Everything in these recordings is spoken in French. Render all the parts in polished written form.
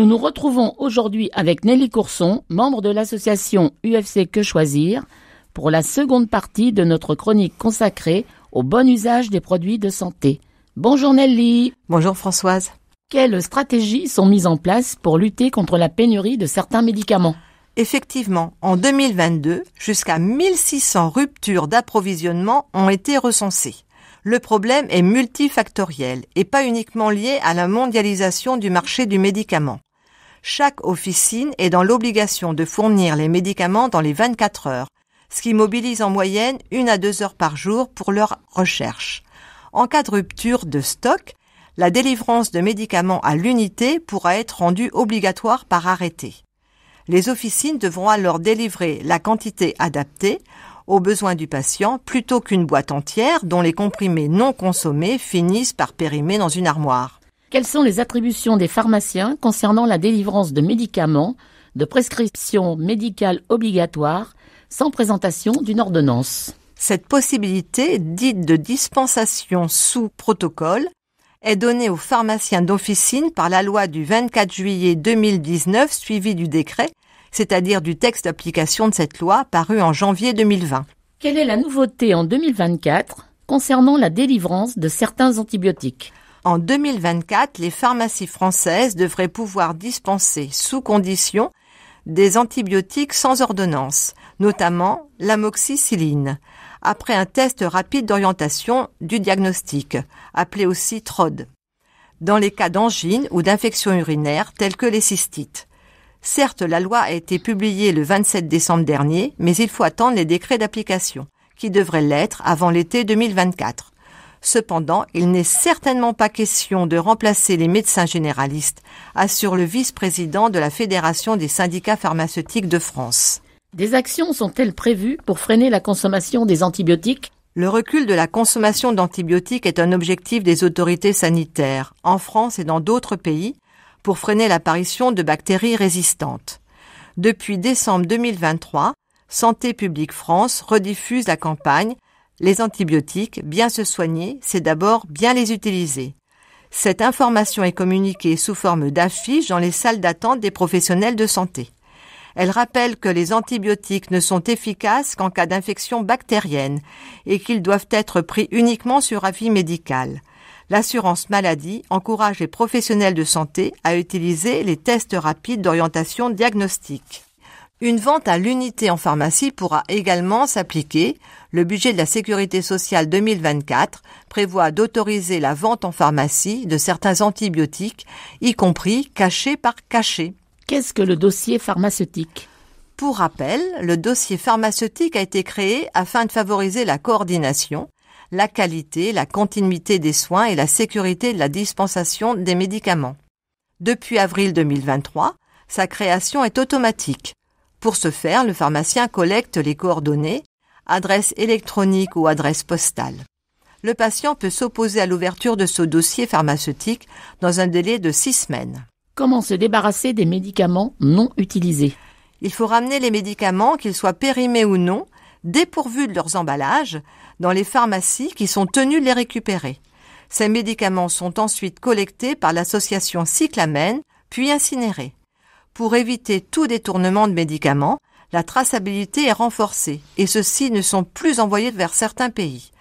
nous retrouvons aujourd'hui avec Nelly Courson, membre de l'association UFC Que Choisir, pour la seconde partie de notre chronique consacrée au bon usage des produits de santé. Bonjour Nelly. Bonjour Françoise. Quelles stratégies sont mises en place pour lutter contre la pénurie de certains médicaments ? Effectivement, en 2022, jusqu'à 1600 ruptures d'approvisionnement ont été recensées. Le problème est multifactoriel et pas uniquement lié à la mondialisation du marché du médicament. Chaque officine est dans l'obligation de fournir les médicaments dans les 24 heures, ce qui mobilise en moyenne 1 à 2 heures par jour pour leur recherche. En cas de rupture de stock, la délivrance de médicaments à l'unité pourra être rendue obligatoire par arrêté. Les officines devront alors délivrer la quantité adaptée aux besoins du patient plutôt qu'une boîte entière dont les comprimés non consommés finissent par périmer dans une armoire. Quelles sont les attributions des pharmaciens concernant la délivrance de médicaments de prescription médicale obligatoire sans présentation d'une ordonnance ? Cette possibilité, dite de dispensation sous protocole, est donnée aux pharmaciens d'officine par la loi du 24 juillet 2019 suivie du décret, c'est-à-dire du texte d'application de cette loi paru en janvier 2020. Quelle est la nouveauté en 2024 concernant la délivrance de certains antibiotiques ? En 2024, les pharmacies françaises devraient pouvoir dispenser sous condition des antibiotiques sans ordonnance, notamment l'amoxicilline, après un test rapide d'orientation du diagnostic, appelé aussi TROD, dans les cas d'angine ou d'infection urinaire telles que les cystites. Certes, la loi a été publiée le 27 décembre dernier, mais il faut attendre les décrets d'application, qui devraient l'être avant l'été 2024. Cependant, il n'est certainement pas question de remplacer les médecins généralistes, assure le vice-président de la Fédération des syndicats pharmaceutiques de France. Des actions sont-elles prévues pour freiner la consommation des antibiotiques ? Le recul de la consommation d'antibiotiques est un objectif des autorités sanitaires, en France et dans d'autres pays, pour freiner l'apparition de bactéries résistantes. Depuis décembre 2023, Santé publique France rediffuse la campagne « Les antibiotiques, bien se soigner, c'est d'abord bien les utiliser ». Cette information est communiquée sous forme d'affiches dans les salles d'attente des professionnels de santé. Elle rappelle que les antibiotiques ne sont efficaces qu'en cas d'infection bactérienne et qu'ils doivent être pris uniquement sur avis médical. L'assurance maladie encourage les professionnels de santé à utiliser les tests rapides d'orientation diagnostique. Une vente à l'unité en pharmacie pourra également s'appliquer. Le budget de la Sécurité sociale 2024 prévoit d'autoriser la vente en pharmacie de certains antibiotiques, y compris cachet par cachet. Qu'est-ce que le dossier pharmaceutique ? Pour rappel, le dossier pharmaceutique a été créé afin de favoriser la coordination, la qualité, la continuité des soins et la sécurité de la dispensation des médicaments. Depuis avril 2023, sa création est automatique. Pour ce faire, le pharmacien collecte les coordonnées, adresse électronique ou adresse postale. Le patient peut s'opposer à l'ouverture de ce dossier pharmaceutique dans un délai de 6 semaines. Comment se débarrasser des médicaments non utilisés ? Il faut ramener les médicaments, qu'ils soient périmés ou non, dépourvus de leurs emballages, dans les pharmacies qui sont tenues de les récupérer. Ces médicaments sont ensuite collectés par l'association Cyclamen, puis incinérés. Pour éviter tout détournement de médicaments, la traçabilité est renforcée et ceux-ci ne sont plus envoyés vers certains pays.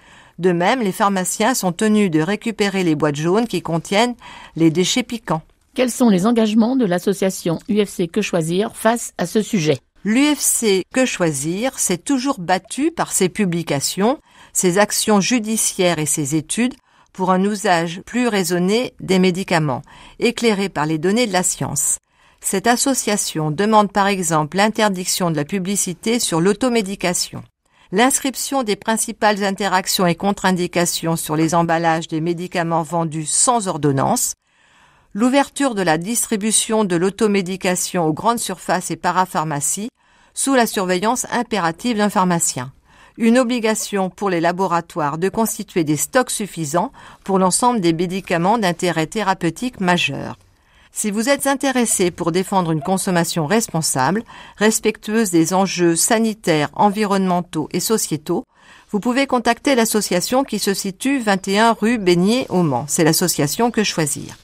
De même, les pharmaciens sont tenus de récupérer les boîtes jaunes qui contiennent les déchets piquants. Quels sont les engagements de l'association UFC Que Choisir face à ce sujet ? L'UFC Que Choisir s'est toujours battu par ses publications, ses actions judiciaires et ses études pour un usage plus raisonné des médicaments, éclairé par les données de la science. Cette association demande par exemple l'interdiction de la publicité sur l'automédication, l'inscription des principales interactions et contre-indications sur les emballages des médicaments vendus sans ordonnance, l'ouverture de la distribution de l'automédication aux grandes surfaces et parapharmacies sous la surveillance impérative d'un pharmacien. Une obligation pour les laboratoires de constituer des stocks suffisants pour l'ensemble des médicaments d'intérêt thérapeutique majeur. Si vous êtes intéressé pour défendre une consommation responsable, respectueuse des enjeux sanitaires, environnementaux et sociétaux, vous pouvez contacter l'association qui se situe 21 rue Beignet au Mans. C'est l'association Que Choisir.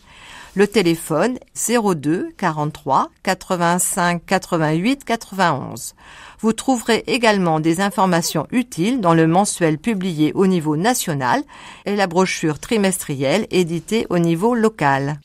Le téléphone 02 43 85 88 91. Vous trouverez également des informations utiles dans le mensuel publié au niveau national et la brochure trimestrielle éditée au niveau local.